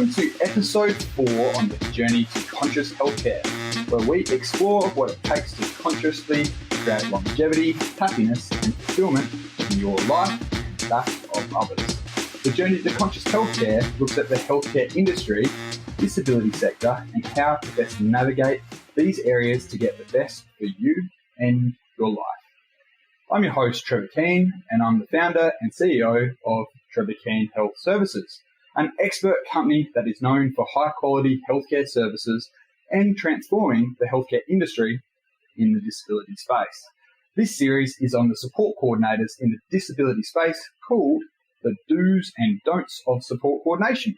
welcome to episode 4 on the journey to conscious healthcare, where we explore what it takes to consciously create longevity, happiness, and fulfillment in your life and that of others. The journey to conscious healthcare looks at the healthcare industry, disability sector, and how to best navigate these areas to get the best for you and your life. I'm your host, Trevor Keane, and I'm the founder and CEO of Trevor Keane Health Services, an expert company that is known for high-quality healthcare services and transforming the healthcare industry in the disability space. This series is on the support coordinators in the disability space called the Do's and Don'ts of Support Coordination.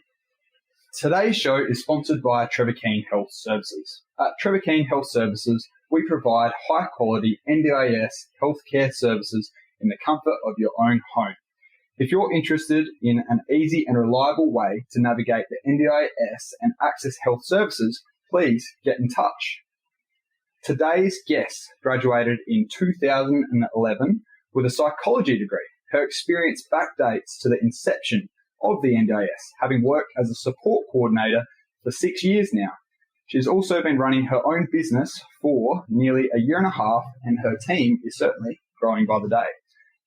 Today's show is sponsored by Trevor Keane Health Services. At Trevor Keane Health Services, we provide high-quality NDIS healthcare services in the comfort of your own home. If you're interested in an easy and reliable way to navigate the NDIS and access health services, please get in touch. Today's guest graduated in 2011 with a psychology degree. Her experience backdates to the inception of the NDIS, having worked as a support coordinator for 6 years now. She's also been running her own business for nearly a year and a half, and her team is certainly growing by the day.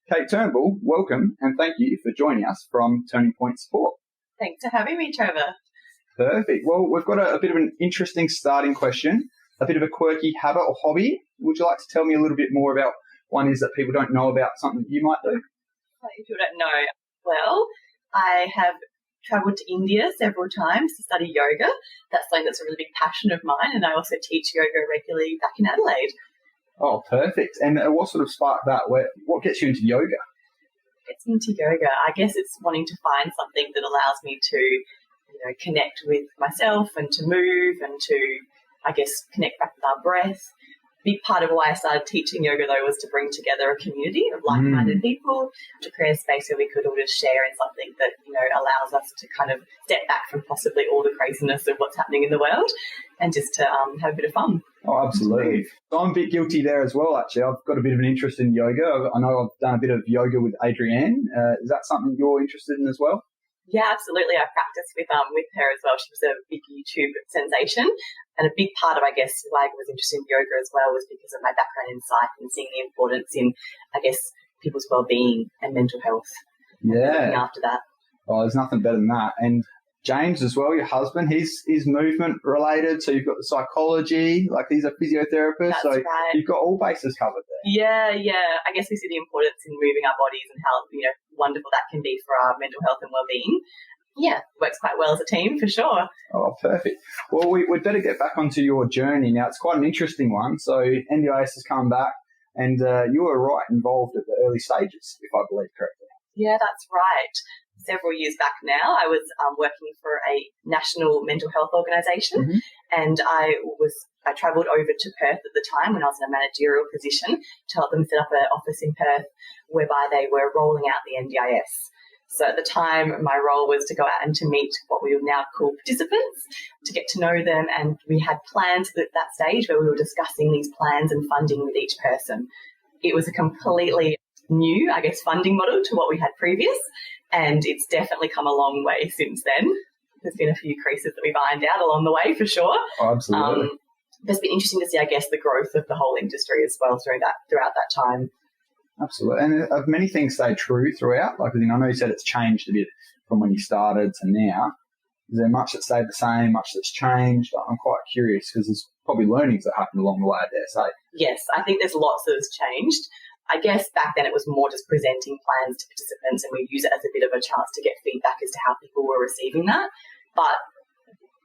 Kate Turnbull, welcome, and thank you for joining us from Turning Point Support. Thanks for having me, Trevor. Perfect. Well, we've got a bit of an interesting starting question, a bit of a quirky habit or hobby. Would you like to tell me a little bit more about one is that people don't know about something that you might do? People don't know. Well, I have travelled to India several times to study yoga. That's something that's a really big passion of mine, and I also teach yoga regularly back in Adelaide. Oh, perfect. And what sort of sparked that? What gets you into yoga? Gets me into yoga. I guess it's wanting to find something that allows me to, connect with myself and to move and to, connect back with our breath. Big part of why I started teaching yoga, though, was to bring together a community of like-minded people, to create a space where we could all just share in something that, allows us to kind of step back from possibly all the craziness of what's happening in the world and just to have a bit of fun. Oh, absolutely. So I'm a bit guilty there as well, actually. I've got a bit of an interest in yoga. I know I've done a bit of yoga with Adrienne. Is that something you're interested in as well? Yeah, absolutely. I practiced with her as well. She was a big YouTube sensation. And a big part of, why I was interested in yoga as well was because of my background in psych and seeing the importance in, people's well-being and mental health. Yeah. And after that. Oh, there's nothing better than that. And James as well, your husband, he's movement related. So you've got the psychology, he's a physiotherapist. That's so right. You've got all bases covered there. Yeah. I guess we see the importance in moving our bodies and how, wonderful that can be for our mental health and well-being. Yeah, works quite well as a team for sure. Oh, perfect. Well, we'd better get back onto your journey now. It's quite an interesting one. So NDIS has come back and you were involved at the early stages, if I believe correctly. Yeah, that's right. Several years back now, I was working for a national mental health organisation, and I travelled over to Perth at the time when I was in a managerial position to help them set up an office in Perth whereby they were rolling out the NDIS. So at the time, my role was to go out and to meet what we would now call participants, to get to know them, and we had plans at that stage where we were discussing these plans and funding with each person. It was a completely new, funding model to what we had previous, and it's definitely come a long way since then. There's been a few creases that we've ironed out along the way, for sure. Oh, absolutely. It's been interesting to see, the growth of the whole industry as well throughout that time. Absolutely. And have many things stayed true throughout? I know you said it's changed a bit from when you started to now. Is there much that stayed the same, much that's changed? I'm quite curious because there's probably learnings that happened along the way, I dare say. Yes, I think there's lots that's changed. I guess back then it was more just presenting plans to participants, and we use it as a bit of a chance to get feedback as to how people were receiving that. But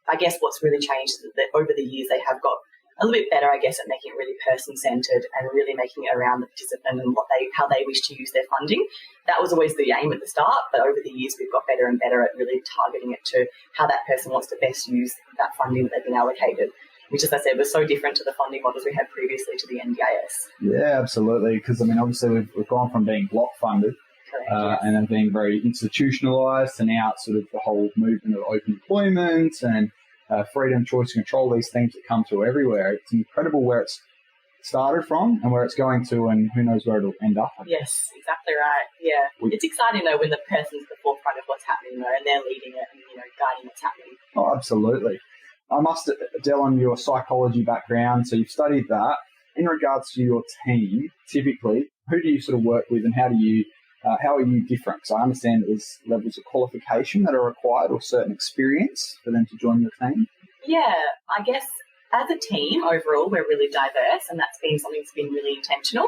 I guess what's really changed is that over the years they have got a little bit better, at making it really person-centred and really making it around the participant and how they wish to use their funding. That was always the aim at the start, but over the years we've got better and better at really targeting it to how that person wants to best use that funding that they've been allocated, which, as I said, was so different to the funding models we had previously to the NDIS. Yeah, absolutely, because, obviously we've gone from being block funded and then being very institutionalised to now it's sort of the whole movement of open employment and freedom, choice, control, these things that come through everywhere. It's incredible where it's started from and where it's going to, and who knows where it'll end up. Yes, exactly right. Yeah. It's exciting though when the person's the forefront of what's happening though, and they're leading it and, guiding what's happening. Oh, absolutely. I must delve on your psychology background. So you've studied that. In regards to your team, typically, who do you sort of work with and how are you different? Because I understand there's levels of qualification that are required or certain experience for them to join your team. Yeah, I guess as a team overall, we're really diverse, and that's been something that's been really intentional.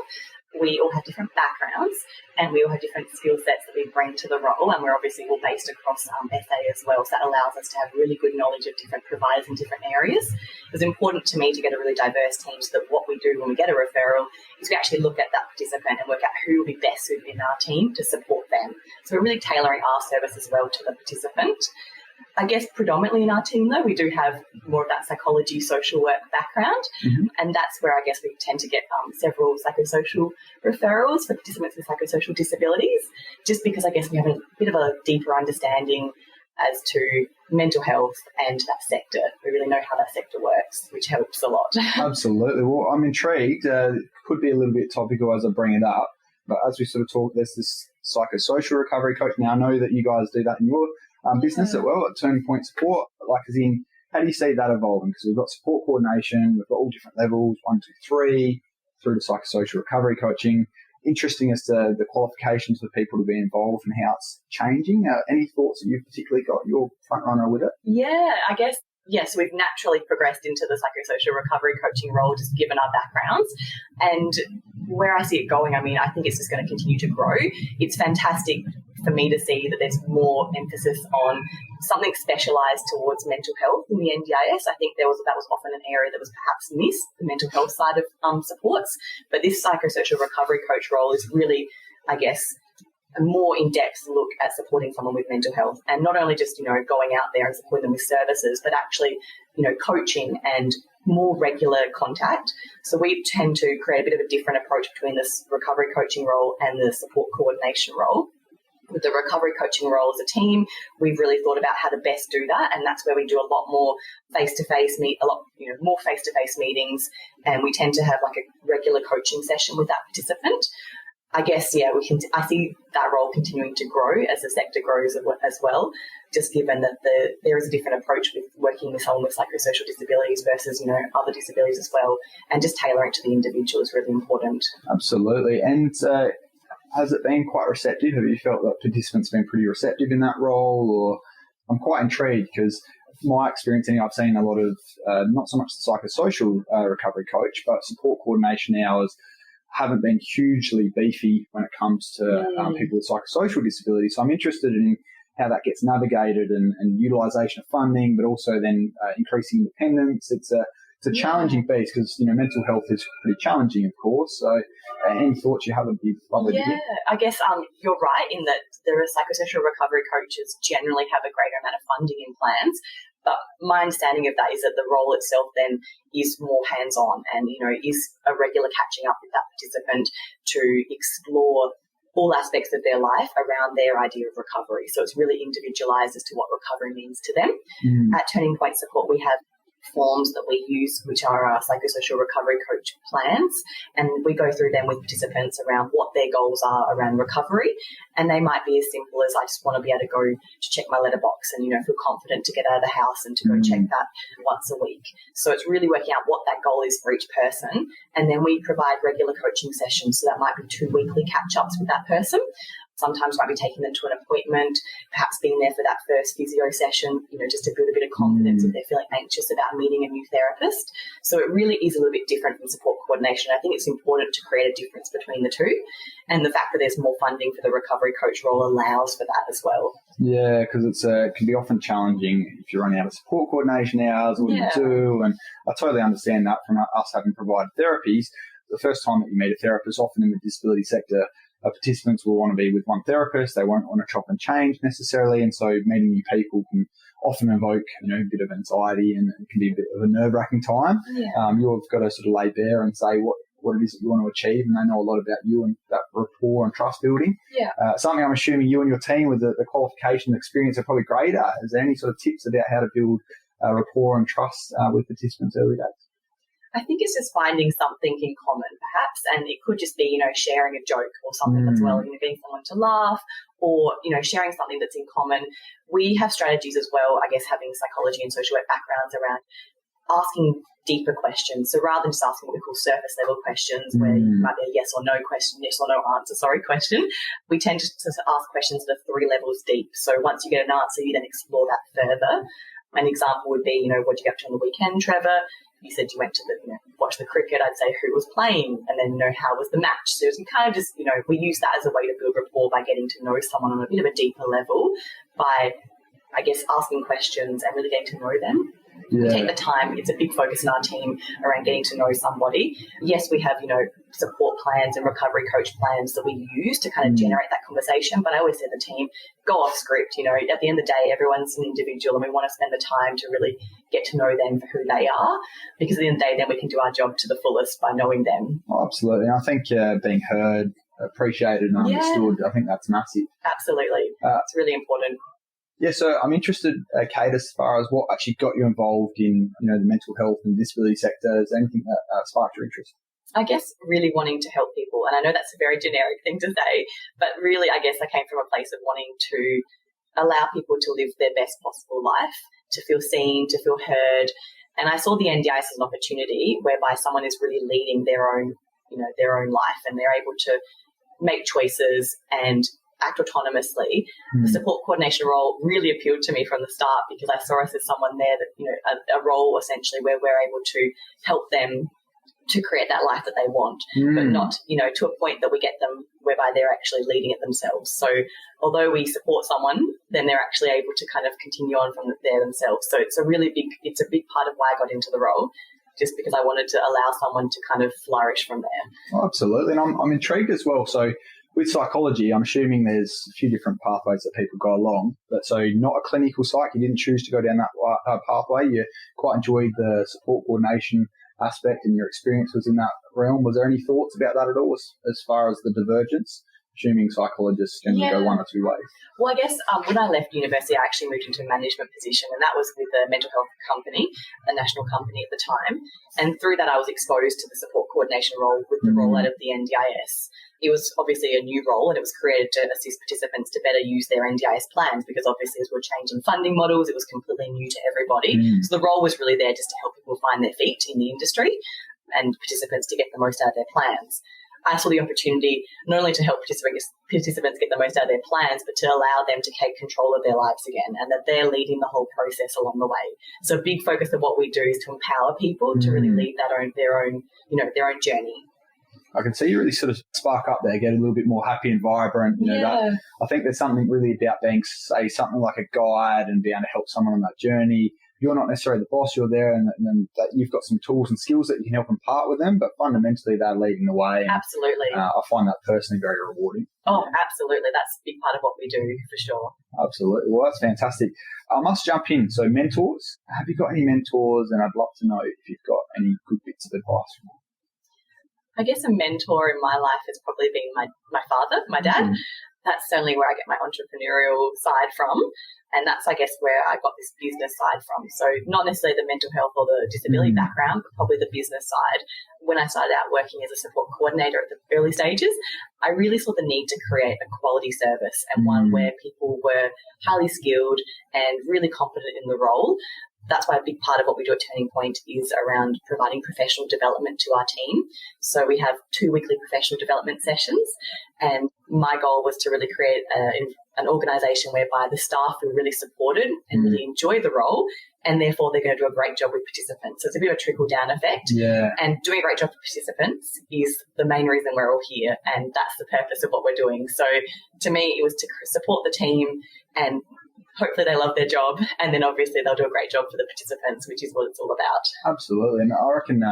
We all have different backgrounds and we all have different skill sets that we bring to the role, and we're obviously all based across SA as well, so that allows us to have really good knowledge of different providers in different areas. It was important to me to get a really diverse team so that what we do when we get a referral is we actually look at that participant and work out who will be best suited in our team to support them. So we're really tailoring our service as well to the participant. I guess predominantly in our team, though, we do have more of that psychology, social work background, and that's where I guess we tend to get several psychosocial referrals for participants with psychosocial disabilities, just because I guess we have a bit of a deeper understanding as to mental health and that sector. We really know how that sector works, which helps a lot. Absolutely. Well, I'm intrigued. It could be a little bit topical as I bring it up, but as we sort of talk, there's this psychosocial recovery coach. Now, I know that you guys do that in your business as well at Turning Point Support. Like, as in, how do you see that evolving? Because we've got support coordination, we've got all different levels, 1, 2, 3, through to psychosocial recovery coaching. Interesting as to the qualifications for people to be involved and how it's changing. Any thoughts that you've particularly got your front runner with it? Yeah, I guess, yes, we've naturally progressed into the psychosocial recovery coaching role just given our backgrounds. And where I see it going, I mean, I think it's just going to continue to grow. It's fantastic for me to see that there's more emphasis on something specialised towards mental health in the NDIS. I think that was often an area that was perhaps missed, the mental health side of supports. But this psychosocial recovery coach role is really, I guess, a more in-depth look at supporting someone with mental health, and not only just, going out there and supporting them with services, but actually, coaching and more regular contact. So we tend to create a bit of a different approach between this recovery coaching role and the support coordination role. With the recovery coaching role as a team, we've really thought about how to best do that, and that's where we do a lot more face-to-face more face-to-face meetings, and we tend to have like a regular coaching session with that participant. I guess, I see that role continuing to grow as the sector grows as well, just given that there is a different approach with working with someone with psychosocial disabilities versus, other disabilities as well, and just tailoring to the individual is really important. Absolutely. And has it been quite receptive? Have you felt that participants have been pretty receptive in that role? Or I'm quite intrigued because my experience, I've seen a lot of, not so much the psychosocial recovery coach, but support coordination hours haven't been hugely beefy when it comes to people with psychosocial disabilities. So I'm interested in how that gets navigated and utilisation of funding, but also then increasing independence. It's a challenging piece because, mental health is pretty challenging, of course. So any thoughts you have would be lovely to hear. I guess you're right in that the psychosocial recovery coaches generally have a greater amount of funding in plans. But my understanding of that is that the role itself then is more hands-on and, is a regular catching up with that participant to explore all aspects of their life around their idea of recovery. So it's really individualised as to what recovery means to them. At Turning Point Support, we have forms that we use, which are our psychosocial recovery coach plans, and we go through them with participants around what their goals are around recovery, and they might be as simple as, I just want to be able to go to check my letterbox and feel confident to get out of the house and to go check that once a week. So it's really working out what that goal is for each person, and then we provide regular coaching sessions, so that might be 2 weekly catch-ups with that person. Sometimes might be taking them to an appointment, perhaps being there for that first physio session, just to build a bit of confidence if they're feeling anxious about meeting a new therapist. So it really is a little bit different from support coordination. I think it's important to create a difference between the two. And the fact that there's more funding for the recovery coach role allows for that as well. Yeah, because it can be often challenging if you're running out of support coordination hours, what do you do? And I totally understand that from us having provided therapies. The first time that you meet a therapist, often in the disability sector, participants will want to be with one therapist. They won't want to chop and change necessarily. And so meeting new people can often evoke, a bit of anxiety, and it can be a bit of a nerve-wracking time. You've got to sort of lay bare and say what it is that you want to achieve, and they know a lot about you and that rapport and trust building. Something I'm assuming you and your team with the qualification and experience are probably great at. Is there any sort of tips about how to build rapport and trust with participants early days? I think it's just finding something in common, perhaps, and it could just be, sharing a joke or something that's getting someone to laugh, or, sharing something that's in common. We have strategies as well, I guess, having psychology and social work backgrounds around asking deeper questions. So rather than just asking what we call surface level questions where it might be a yes or no question, yes or no answer, question, we tend to ask questions that are 3 levels deep. So once you get an answer, you then explore that further. An example would be, what did you get up to on the weekend, Trevor? You said you went to watch the cricket. I'd say who was playing, and then, how was the match? So you kind of just, we use that as a way to build rapport by getting to know someone on a bit of a deeper level by, I guess, asking questions and really getting to know them. Yeah. We take the time. It's a big focus in our team around getting to know somebody. Yes, we have, support plans and recovery coach plans that we use to kind of generate that conversation. But I always say to the team, go off script. At the end of the day, everyone's an individual and we want to spend the time to really get to know them for who they are, because at the end of the day, then we can do our job to the fullest by knowing them. Oh, absolutely. I think being heard, appreciated and understood, I think that's massive. Absolutely. It's really important. Yeah, so I'm interested, Kate, as far as what actually got you involved in, the mental health and disability sector. Is there anything that sparked your interest? I guess really wanting to help people. And I know that's a very generic thing to say, but really, I guess I came from a place of wanting to allow people to live their best possible life, to feel seen, to feel heard. And I saw the NDIS as an opportunity whereby someone is really leading their own life, and they're able to make choices and act autonomously. The support coordination role really appealed to me from the start, because I saw us as someone there that, a role essentially where we're able to help them to create that life that they want, but not, to a point that we get them whereby they're actually leading it themselves. So although we support someone, then they're actually able to kind of continue on from there themselves. So it's a big part of why I got into the role, just because I wanted to allow someone to kind of flourish from there. Oh, absolutely. And I'm intrigued as well. So with psychology, I'm assuming there's a few different pathways that people go along. But so not a clinical psych, you didn't choose to go down that pathway. You quite enjoyed the support coordination aspect, and your experience was in that realm. Was there any thoughts about that at all as far as the divergence? Assuming psychologists generally go one or two ways. Well, I guess when I left university, I actually moved into a management position, and that was with a mental health company, a national company at the time. And through that, I was exposed to the support coordination role with the rollout of the NDIS. It was obviously a new role, and it was created to assist participants to better use their NDIS plans, because obviously as we're changing funding models, it was completely new to everybody. So the role was really there just to help people find their feet in the industry and participants to get the most out of their plans. I saw the opportunity not only to help participants get the most out of their plans, but to allow them to take control of their lives again, and that they're leading the whole process along the way. So a big focus of what we do is to empower people to really lead their own journey. I can see you really sort of spark up there, get a little bit more happy and vibrant. That, I think there's something really about being, say, something like a guide and being able to help someone on that journey. You're not necessarily the boss, you're there, and that you've got some tools and skills that you can help impart with them, but fundamentally they're leading the way. And, absolutely. I find that personally very rewarding. Oh, absolutely. That's a big part of what we do, for sure. Absolutely. Well, that's fantastic. I must jump in. So mentors, have you got any mentors? And I'd love to know if you've got any good bits of advice from them. I guess a mentor in my life has probably been my father, my dad. That's certainly where I get my entrepreneurial side from. And that's, I guess, where I got this business side from. So not necessarily the mental health or the disability background, but probably the business side. When I started out working as a support coordinator at the early stages, I really saw the need to create a quality service, and one where people were highly skilled and really competent in the role. That's why a big part of what we do at Turning Point is around providing professional development to our team. So we have 2 weekly professional development sessions, and my goal was to really create an organisation whereby the staff are really supported and really enjoy the role, and therefore they're going to do a great job with participants. So it's a bit of a trickle-down effect. Yeah. And doing a great job with participants is the main reason we're all here, and that's the purpose of what we're doing. So to me, it was to support the team, and hopefully they love their job, and then obviously they'll do a great job for the participants, which is what it's all about. Absolutely. And I reckon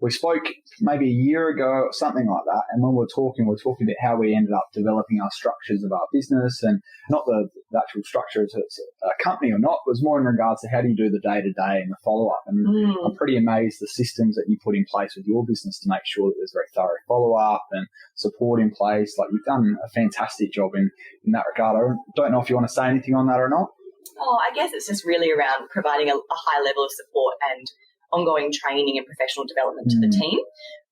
we spoke maybe a year ago or something like that, and when we were talking about how we ended up developing our structures of our business, and not the actual structure as a company or not, it was more in regards to how do you do the day-to-day and the follow-up. And I'm pretty amazed the systems that you put in place with your business to make sure that there's very thorough follow-up and support in place. Like, you've done a fantastic job in that regard. I don't know if you want to say anything on that or not. Oh, I guess it's just really around providing a high level of support and ongoing training and professional development to the team.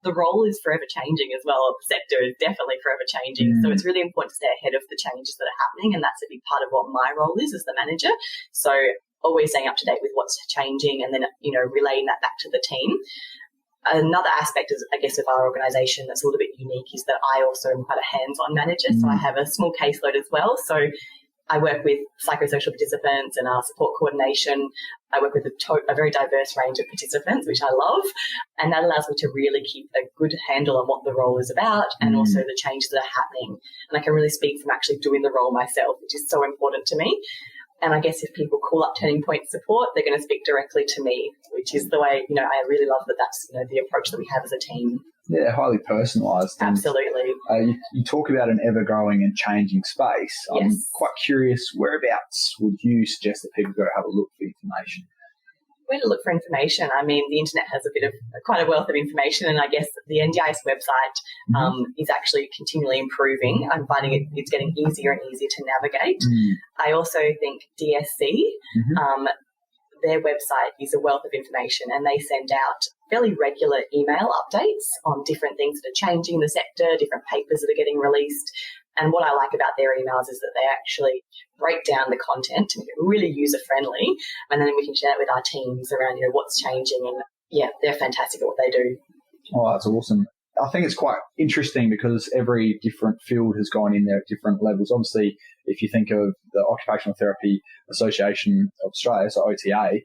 The role is forever changing as well. The sector is definitely forever changing. So it's really important to stay ahead of the changes that are happening, and that's a big part of what my role is as the manager. So always staying up to date with what's changing and then, relaying that back to the team. Another aspect, is, I guess, of our organisation that's a little bit unique is that I also am quite a hands-on manager. So I have a small caseload as well. So I work with psychosocial participants and our support coordination. I work with a very diverse range of participants, which I love. And that allows me to really keep a good handle on what the role is about and also the changes that are happening. And I can really speak from actually doing the role myself, which is so important to me. And I guess if people call up Turning Point support, they're going to speak directly to me, which is the way, I really love that that's, the approach that we have as a team. Yeah, highly personalised. Absolutely. You talk about an ever-growing and changing space. Yes. I'm quite curious, whereabouts would you suggest that people go to have a look for information? Where to look for information? I mean, the internet has quite a wealth of information, and I guess the NDIS website is actually continually improving. I'm finding it's getting easier and easier to navigate. I also think DSC, their website is a wealth of information, and they send out fairly regular email updates on different things that are changing in the sector, different papers that are getting released. And what I like about their emails is that they actually break down the content to make it really user-friendly, and then we can share it with our teams around, what's changing. And, yeah, they're fantastic at what they do. Oh, that's awesome. I think it's quite interesting because every different field has gone in there at different levels. Obviously, if you think of the Occupational Therapy Association of Australia, so OTA,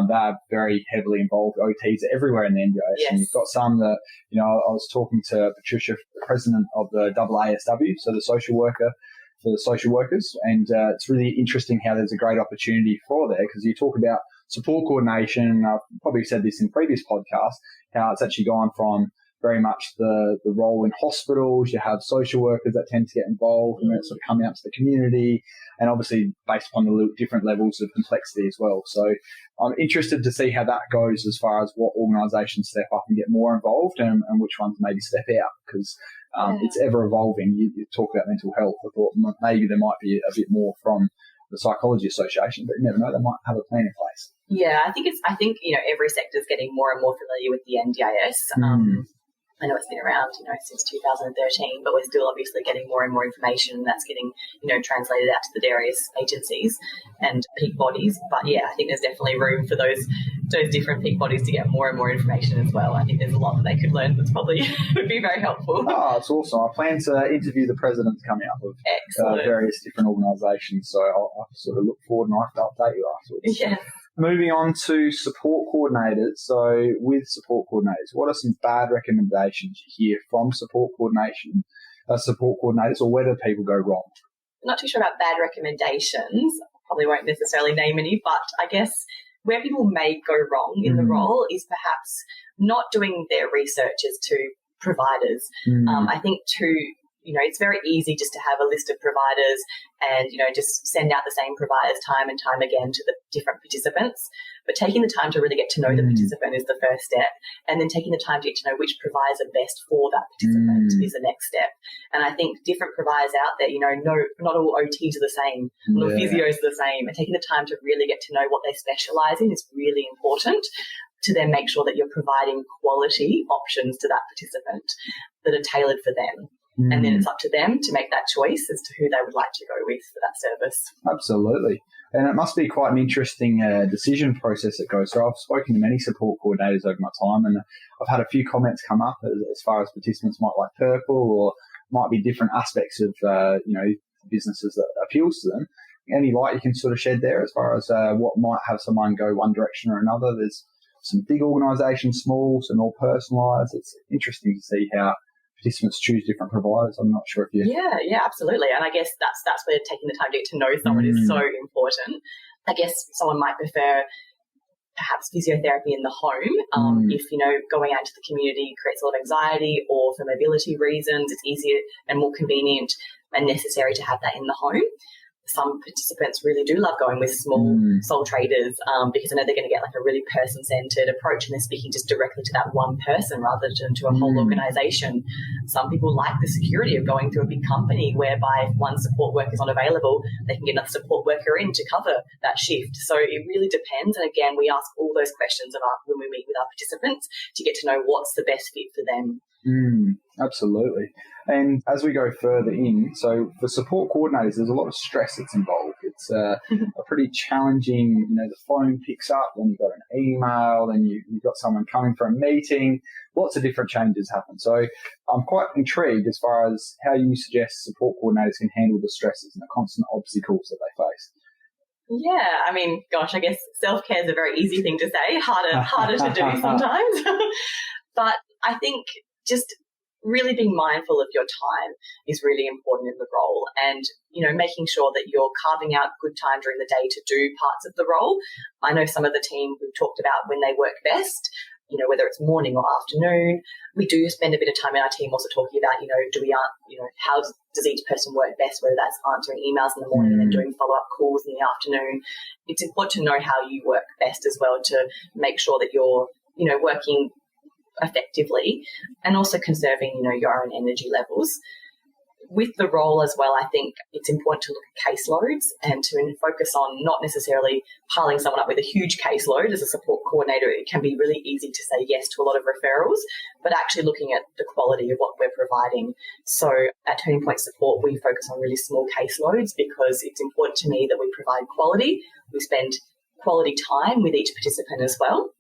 they're very heavily involved. OTs are everywhere in the NDIS. Yes. And you've got some that, I was talking to Patricia, the president of the AASW, so the social worker for the social workers, and it's really interesting how there's a great opportunity for there because you talk about support coordination. I've probably said this in previous podcasts, how it's actually gone from very much the role in hospitals. You have social workers that tend to get involved and sort of coming out to the community, and obviously based upon the different levels of complexity as well. So I'm interested to see how that goes as far as what organisations step up and get more involved and which ones maybe step out because it's ever evolving. You talk about mental health. I thought maybe there might be a bit more from the Psychology Association, but you never know, they might have a plan in place. Yeah, I think every sector is getting more and more familiar with the NDIS. I know it's been around, since 2013, but we're still obviously getting more and more information, and that's getting, translated out to the various agencies and peak bodies. But yeah, I think there's definitely room for those different peak bodies to get more and more information as well. I think there's a lot that they could learn that's probably would be very helpful. Oh, it's awesome. I plan to interview the presidents coming up of various different organisations, so I'll sort of look forward and I have to update you afterwards. Yeah. Moving on to support coordinators. So with support coordinators, what are some bad recommendations you hear from support coordinators, or where do people go wrong? I'm not too sure about bad recommendations. Probably won't necessarily name any, but I guess where people may go wrong in the role is perhaps not doing their research as to providers. I think it's very easy just to have a list of providers and, just send out the same providers time and time again to the different participants. But taking the time to really get to know the participant is the first step. And then taking the time to get to know which providers are best for that participant is the next step. And I think different providers out there, not all OTs are the same, not all physios are the same. And taking the time to really get to know what they specialise in is really important to then make sure that you're providing quality options to that participant that are tailored for them. And then it's up to them to make that choice as to who they would like to go with for that service. Absolutely. And it must be quite an interesting decision process that goes through. I've spoken to many support coordinators over my time, and I've had a few comments come up as far as participants might like purple or might be different aspects of, businesses that appeals to them. Any light you can sort of shed there as far as what might have someone go one direction or another? There's some big organisations, small, some more personalised. It's interesting to see how participants choose different providers. I'm not sure if you... Yeah, absolutely. And I guess that's where taking the time to get to know someone is so important. I guess someone might prefer perhaps physiotherapy in the home if, going out to the community creates a lot of anxiety, or for mobility reasons, it's easier and more convenient and necessary to have that in the home. some participants really do love going with small sole traders because I know they're going to get like a really person-centered approach and they're speaking just directly to that one person rather than to a whole organisation. Some people like the security of going through a big company whereby if one support worker is not available, they can get another support worker in to cover that shift. So it really depends. And again, we ask all those questions about when we meet with our participants to get to know what's the best fit for them. Absolutely. And as we go further in, so for support coordinators, there's a lot of stress that's involved. It's a pretty challenging, the phone picks up, then you've got an email, then you've got someone coming for a meeting. Lots of different changes happen. So I'm quite intrigued as far as how you suggest support coordinators can handle the stresses and the constant obstacles that they face. Yeah, I mean, gosh, I guess self-care is a very easy thing to say, harder to do sometimes. But I think just really being mindful of your time is really important in the role and, making sure that you're carving out good time during the day to do parts of the role. I know some of the team we've talked about when they work best, whether it's morning or afternoon. We do spend a bit of time in our team also talking about, how does each person work best, whether that's answering emails in the morning and then doing follow-up calls in the afternoon. It's important to know how you work best as well to make sure that you're, working effectively and also conserving, your own energy levels. With the role as well, I think it's important to look at caseloads and to focus on not necessarily piling someone up with a huge caseload. As a support coordinator, it can be really easy to say yes to a lot of referrals, but actually looking at the quality of what we're providing. So at Turning Point Support, we focus on really small caseloads because it's important to me that we provide quality. We spend quality time with each participant as well.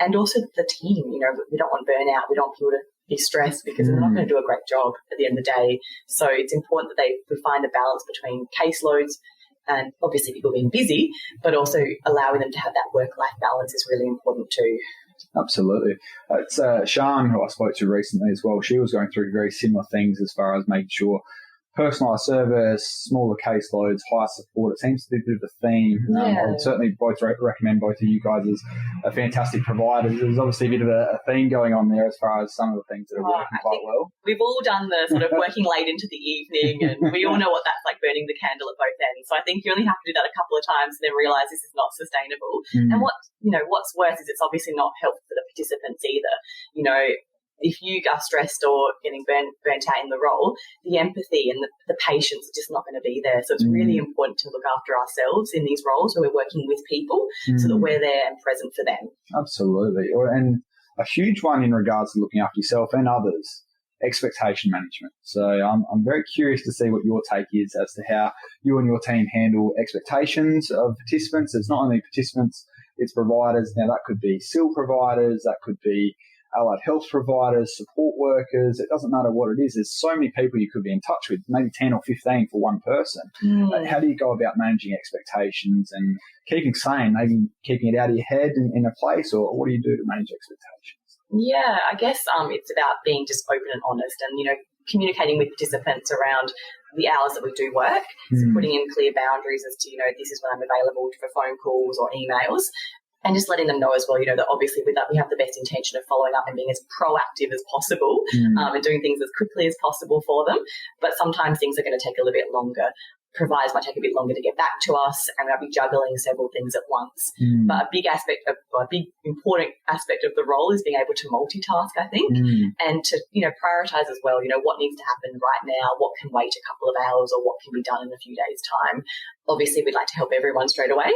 And also the team, we don't want burnout. We don't want people to be stressed because they're not going to do a great job at the end of the day. So it's important that we find a balance between caseloads and obviously people being busy, but also allowing them to have that work-life balance is really important too. Absolutely. It's Sian, who I spoke to recently as well. She was going through very similar things as far as making sure personalised service, smaller caseloads, high support. It seems to be a bit of a theme. I would certainly both recommend both of you guys as a fantastic provider. There's obviously a bit of a theme going on there as far as some of the things that are working quite well. We've all done the sort of working late into the evening and we all know what that's like, burning the candle at both ends. So I think you only have to do that a couple of times and then realise this is not sustainable. And what's worse is it's obviously not helpful for the participants either. If you are stressed or getting burnt out in the role, the empathy and the patience are just not going to be there. So it's really important to look after ourselves in these roles when we're working with people so that we're there and present for them. Absolutely. And a huge one in regards to looking after yourself and others, expectation management. So I'm very curious to see what your take is as to how you and your team handle expectations of participants. It's not only participants, it's providers. Now that could be SIL providers, that could be allied health providers, support workers. It doesn't matter what it is. There's so many people you could be in touch with, maybe 10 or 15 for one person. How do you go about managing expectations and keeping sane, maybe keeping it out of your head in a place, or what do you do to manage expectations? Yeah, I guess it's about being just open and honest and, communicating with participants around the hours that we do work, so putting in clear boundaries as to, this is when I'm available for phone calls or emails. And just letting them know as well, that obviously with that we have the best intention of following up and being as proactive as possible and doing things as quickly as possible for them. But sometimes things are going to take a little bit longer. Providers might take a bit longer to get back to us and we'll be juggling several things at once. But a big important aspect of the role is being able to multitask, I think, and to, prioritise as well, what needs to happen right now, what can wait a couple of hours or what can be done in a few days' time. Obviously, we'd like to help everyone straight away,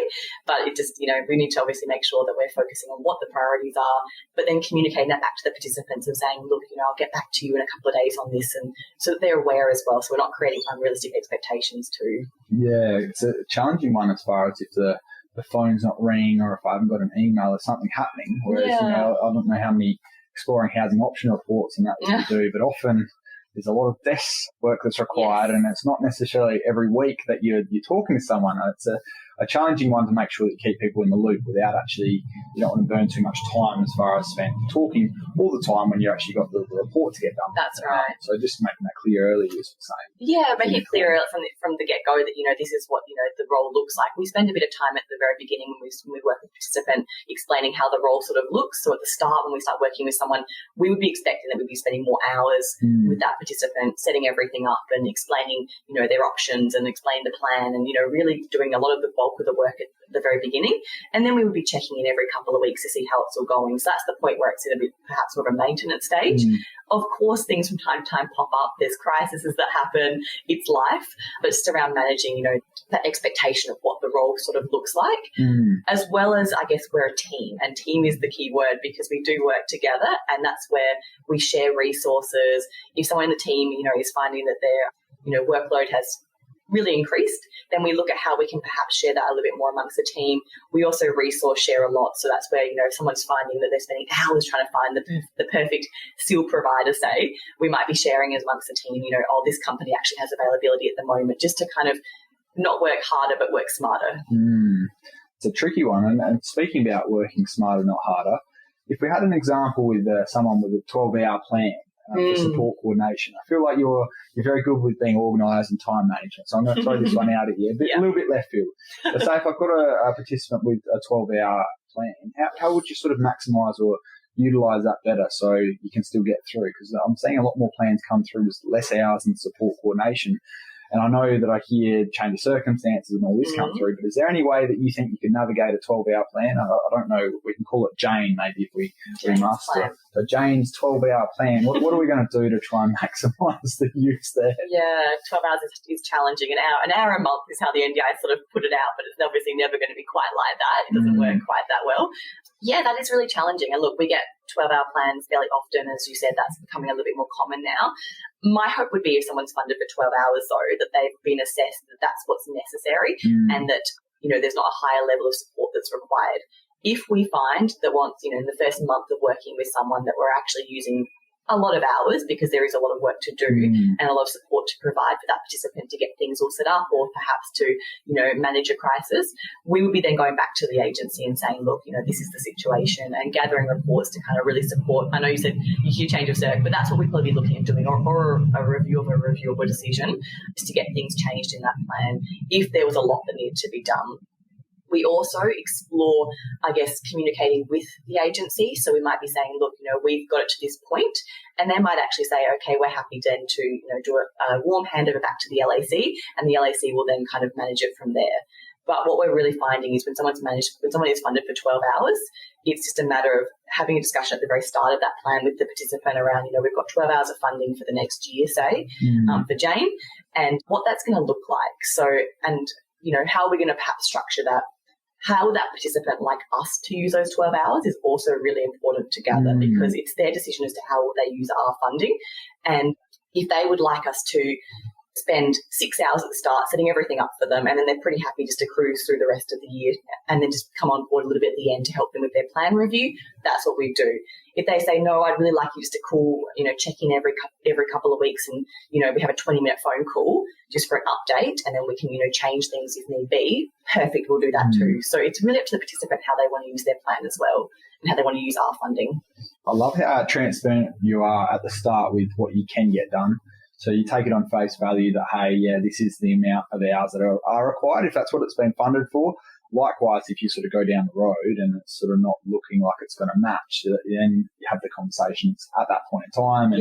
but it just, we need to obviously make sure that we're focusing on what the priorities are, but then communicating that back to the participants and saying, look, I'll get back to you in a couple of days on this, and so that they're aware as well, so we're not creating unrealistic expectations too. Yeah, it's a challenging one as far as if the phone's not ringing or if I haven't got an email or something happening, whereas, I don't know how many exploring housing option reports and that we do, but often there's a lot of desk work that's required, and it's not necessarily every week that you're talking to someone. a challenging one to make sure that you keep people in the loop without actually, you don't want to burn too much time as far as spent talking all the time when you actually got the report to get done. That's right. So just making that clear early is the same. Yeah, make it clear from the get-go that, this is what, the role looks like. We spend a bit of time at the very beginning when we work with a participant explaining how the role sort of looks. So at the start, when we start working with someone, we would be expecting that we'd be spending more hours with that participant, setting everything up and explaining, their options and explaining the plan and, really doing a lot of the bulk of the work at the very beginning. And then we would be checking in every couple of weeks to see how it's all going. So that's the point where it's in a bit perhaps more of a maintenance stage. Of course, things from time to time pop up. There's crises that happen. It's life, but it's around managing, that expectation of what the role sort of looks like, as well as, I guess, we're a team. And team is the key word because we do work together, and that's where we share resources. If someone in the team, is finding that their, workload has really increased, then we look at how we can perhaps share that a little bit more amongst the team. We also resource share a lot. So that's where, if someone's finding that they're spending hours trying to find the perfect SEAL provider, say, we might be sharing as amongst the team, this company actually has availability at the moment, just to kind of not work harder, but work smarter. It's a tricky one. And speaking about working smarter, not harder, if we had an example with someone with a 12-hour plan, for support coordination. I feel like you're very good with being organised and time management. So I'm going to throw this one out at you, a little bit left field. But say if I've got a participant with a 12-hour plan, how would you sort of maximise or utilise that better so you can still get through? Because I'm seeing a lot more plans come through with less hours and support coordination. And I know that I hear change of circumstances and all this come through, but is there any way that you think you can navigate a 12-hour plan? I don't know. We can call it Jane maybe if we must. So Jane's 12-hour plan, what are we going to do to try and maximise the use there? Yeah, 12 hours is challenging. An hour a month is how the NDIS sort of put it out, but it's obviously never going to be quite like that. It doesn't work quite that well. Yeah, that is really challenging. And look, we get 12-hour plans fairly often. As you said, that's becoming a little bit more common now. My hope would be if someone's funded for 12 hours, though, that they've been assessed that that's what's necessary and that, there's not a higher level of support that's required. If we find that once, in the first month of working with someone that we're actually using a lot of hours because there is a lot of work to do and a lot of support to provide for that participant to get things all set up or perhaps to, manage a crisis, we would be then going back to the agency and saying, look, this is the situation and gathering reports to kind of really support. I know you said you hear change of circ, but that's what we'd probably be looking at doing or a review of a reviewable decision just to get things changed in that plan if there was a lot that needed to be done. We also explore, I guess, communicating with the agency. So we might be saying, look, we've got it to this point, and they might actually say, okay, we're happy then to, do a warm handover back to the LAC, and the LAC will then kind of manage it from there. But what we're really finding is when someone is funded for 12 hours, it's just a matter of having a discussion at the very start of that plan with the participant around, we've got 12 hours of funding for the next year, say, for Jane, and what that's going to look like. So, and, how are we going to perhaps structure that? How that participant like us to use those 12 hours is also really important to gather because it's their decision as to how they use our funding. And if they would like us to spend 6 hours at the start setting everything up for them and then they're pretty happy just to cruise through the rest of the year and then just come on board a little bit at the end to help them with their plan review, that's what we do. If they say, no, I'd really like you just to call, check in every couple of weeks and, we have a 20-minute phone call just for an update and then we can, change things if need be, perfect, we'll do that too. So it's really up to the participant how they want to use their plan as well and how they want to use our funding. I love how transparent you are at the start with what you can get done. So you take it on face value that, hey, yeah, this is the amount of hours that are required if that's what it's been funded for. Likewise, if you sort of go down the road and it's sort of not looking like it's going to match, then you have the conversations at that point in time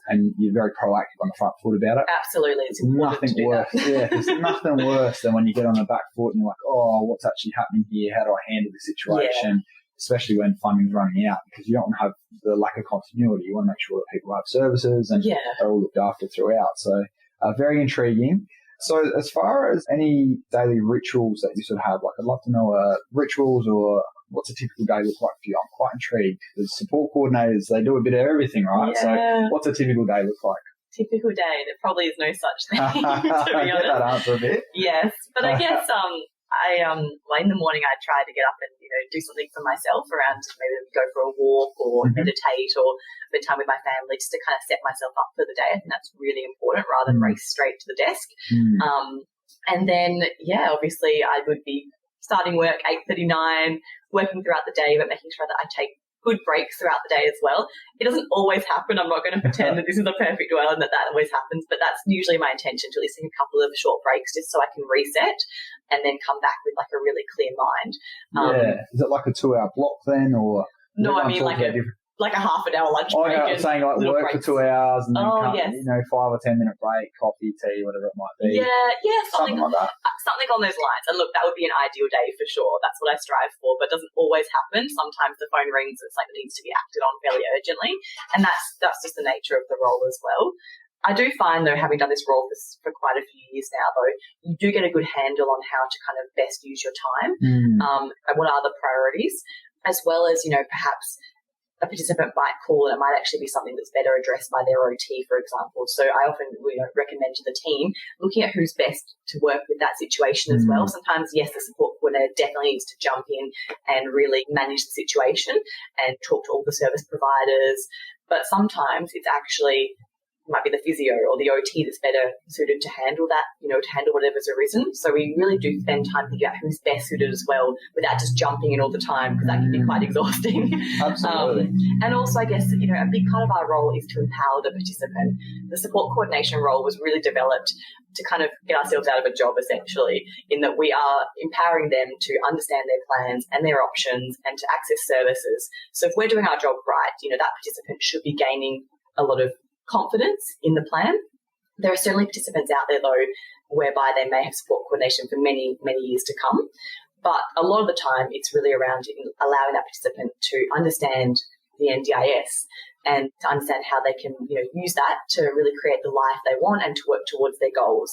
and you're very proactive on the front foot about it. Absolutely. It's important to do worse. that. Yeah, there's nothing worse than when you get on the back foot and you're like, oh, what's actually happening here? How do I handle this situation? Especially when funding's running out, because you don't want to have the lack of continuity. You want to make sure that people have services and they're all looked after throughout. So very intriguing. So as far as any daily rituals that you sort of have, like I'd love to know rituals or what's a typical day look like for you? I'm quite intrigued because support coordinators, they do a bit of everything, right? Yeah. So what's a typical day look like? Typical day. There probably is no such thing, to be honest. That answer a bit. Yes. But I guess in the morning I try to get up and do something for myself around maybe go for a walk or meditate or spend time with my family just to kind of set myself up for the day. I think that's really important rather than race straight to the desk. And then obviously I would be starting work 8:39, working throughout the day, but making sure that I take good breaks throughout the day as well. It doesn't always happen. I'm not going to pretend that this is a perfect world and that always happens, but that's usually my intention, to at least take a couple of short breaks just so I can reset and then come back with like a really clear mind. Is it like a 2-hour block then, or? No, I mean like a half an hour lunch break. I'm saying like work breaks. for 2 hours and then yes. 5 or 10 minute break, coffee, tea, whatever it might be. Yeah, something like that. Something on those lines. And look, that would be an ideal day for sure. That's what I strive for, but it doesn't always happen. Sometimes the phone rings and it's like it needs to be acted on fairly urgently, and that's just the nature of the role as well. I do find, though, having done this role for quite a few years now, though, you do get a good handle on how to kind of best use your time, and what are the priorities, as well as, perhaps a participant might call and it might actually be something that's better addressed by their OT, for example. So I often recommend to the team looking at who's best to work with that situation as well. Sometimes, yes, the support coordinator definitely needs to jump in and really manage the situation and talk to all the service providers. But sometimes it's actually might be the physio or the OT that's better suited to handle that, to handle whatever's arisen. So we really do spend time thinking about who's best suited as well, without just jumping in all the time, because that can be quite exhausting. Absolutely. And also, I guess, a big part of our role is to empower the participant. The support coordination role was really developed to kind of get ourselves out of a job, essentially, in that we are empowering them to understand their plans and their options and to access services. So if we're doing our job right, that participant should be gaining a lot of confidence in the plan. There are certainly participants out there, though, whereby they may have support coordination for many, many years to come. But a lot of the time, it's really around allowing that participant to understand the NDIS and to understand how they can, use that to really create the life they want and to work towards their goals.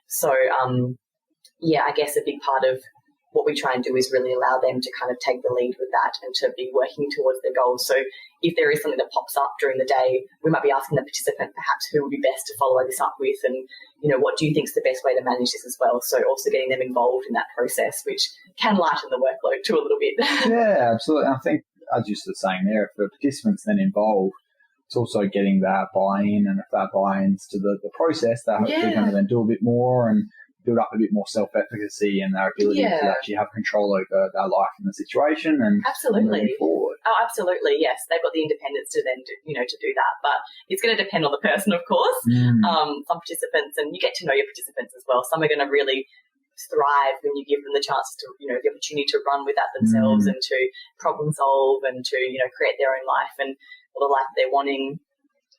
So, I guess a big part of what we try and do is really allow them to kind of take the lead with that and to be working towards their goals. So if there is something that pops up during the day, we might be asking the participant perhaps who would be best to follow this up with, and, what do you think is the best way to manage this as well? So also getting them involved in that process, which can lighten the workload too a little bit. Yeah, absolutely. I think, as you were saying there, if the participants then involved, it's also getting that buy-in, and if that buy-in's to the process, they're hopefully going to then do a bit more and build up a bit more self-efficacy and their ability to actually have control over their life and the situation and moving forward. Oh, absolutely, yes. They've got the independence to then to do that. But it's going to depend on the person, of course. Some participants, and you get to know your participants as well. Some are going to really thrive when you give them the chance to, the opportunity to run with that themselves and to problem solve and to, create their own life and the life they're wanting.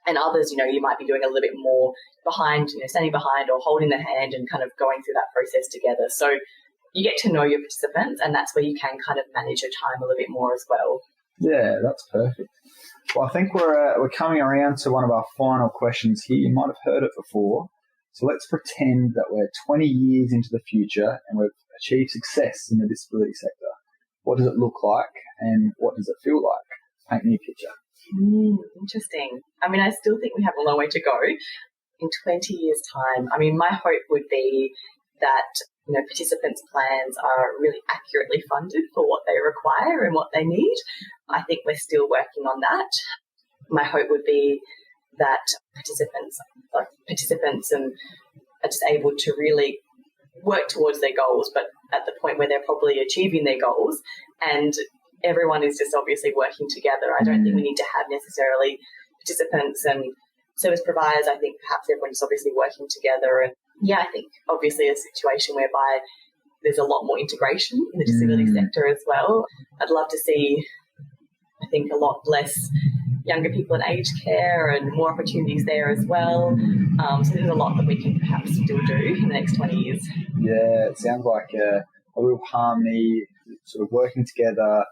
And others, you might be doing a little bit more behind, standing behind or holding their hand and kind of going through that process together. So you get to know your participants, and that's where you can kind of manage your time a little bit more as well. Yeah, that's perfect. Well, I think we're coming around to one of our final questions here. You might have heard it before. So let's pretend that we're 20 years into the future and we've achieved success in the disability sector. What does it look like and what does it feel like? Paint me a picture. Interesting. I mean, I still think we have a long way to go. In 20 years' time, I mean, my hope would be that, participants' plans are really accurately funded for what they require and what they need. I think we're still working on that. My hope would be that participants and are just able to really work towards their goals, but at the point where they're probably achieving their goals, and everyone is just obviously working together. I don't think we need to have necessarily participants and service providers. I think perhaps everyone's obviously working together. And I think obviously a situation whereby there's a lot more integration in the disability sector as well. I'd love to see, I think, a lot less younger people in aged care and more opportunities there as well. So there's a lot that we can perhaps still do in the next 20 years. Yeah, it sounds like a real harmony, sort of working together,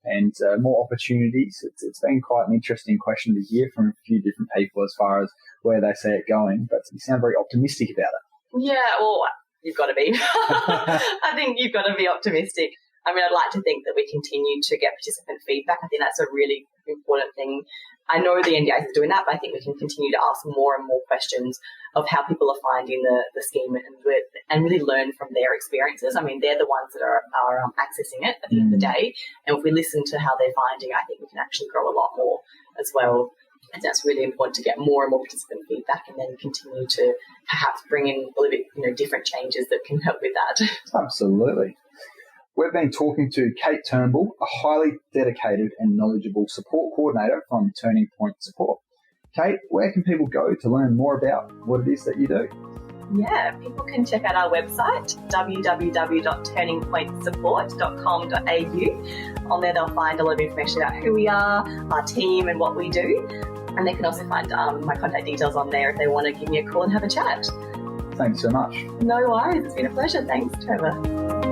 and more opportunities. It's been quite an interesting question to hear from a few different people as far as where they see it going, but you sound very optimistic about it. Yeah, well, you've got to be. I think you've got to be optimistic. I mean, I'd like to think that we continue to get participant feedback. I think that's a really important thing. I know the NDIS is doing that, but I think we can continue to ask more and more questions of how people are finding the scheme and really learn from their experiences. I mean, they're the ones that are accessing it at the end of the day. And if we listen to how they're finding, I think we can actually grow a lot more as well. And that's really important to get more and more participant feedback and then continue to perhaps bring in a little bit, different changes that can help with that. Absolutely. We've been talking to Kate Turnbull, a highly dedicated and knowledgeable support coordinator from Turning Point Support. Kate, where can people go to learn more about what it is that you do? Yeah, people can check out our website, www.turningpointsupport.com.au. On there they'll find a lot of information about who we are, our team and what we do. And they can also find my contact details on there if they want to give me a call and have a chat. Thanks so much. No worries, it's been a pleasure. Thanks, Trevor.